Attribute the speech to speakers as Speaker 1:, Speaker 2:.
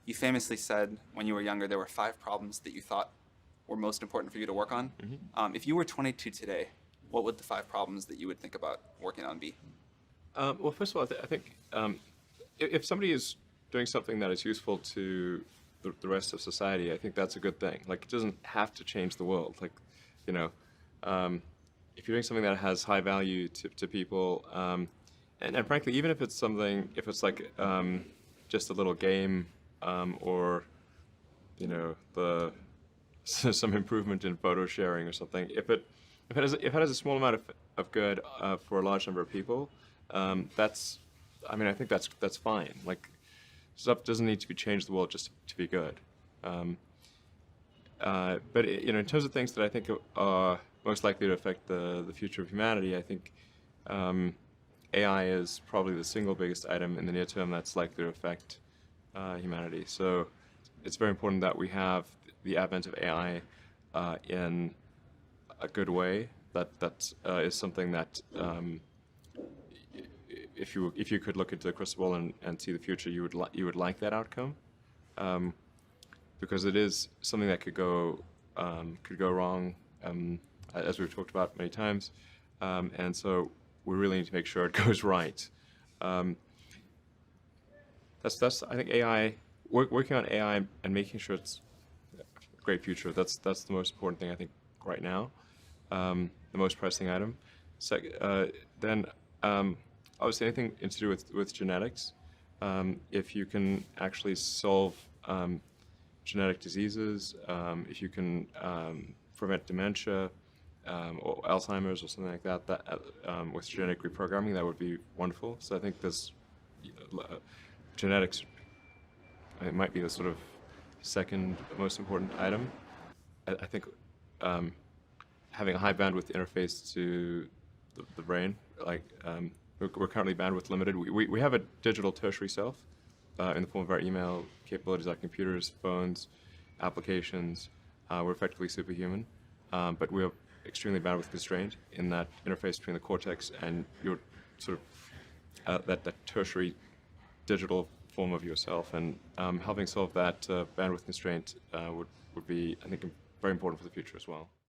Speaker 1: You famously said when you were younger there were 5 problems that you thought were most important for you to work on. If you were 22 today, what would the 5 problems that you would think about working on be?
Speaker 2: Well, first of all, I think if somebody is doing something that is useful to the rest of society, I think that's a good thing. Like, it doesn't have to change the world. Like, you know, if you're doing something that has high value to people, and frankly, even if it's something, if it's like just a little game, or the some improvement in photo sharing or something, if it has a small amount of good for a large number of people, that's, I mean, I think that's fine. Like, stuff doesn't need to be changed the world just to be good. But in terms of things that I think are most likely to affect the future of humanity, I think AI is probably the single biggest item in the near term that's likely to affect humanity. So it's very important that we have the advent of AI in a good way. That is something that if you could look into the crystal ball and see the future, you would like that outcome, because it is something that could go wrong, as we've talked about many times, and so we really need to make sure it goes right. That's I think AI, working on AI and making sure it's a great future. That's the most important thing I think right now, the most pressing item. Then obviously anything to do with genetics. If you can actually solve genetic diseases, if you can prevent dementia or Alzheimer's or something like that, with genetic reprogramming, that would be wonderful. So I think this genetics, it might be the sort of second most important item. I think having a high bandwidth interface to the brain, like we're currently bandwidth limited. We have a digital tertiary self in the form of our email capabilities, like computers, phones, applications. We're effectively superhuman, but we're extremely bandwidth constrained in that interface between the cortex and your sort of that tertiary digital form of yourself. And helping solve that bandwidth constraint would be, I think, very important for the future as well.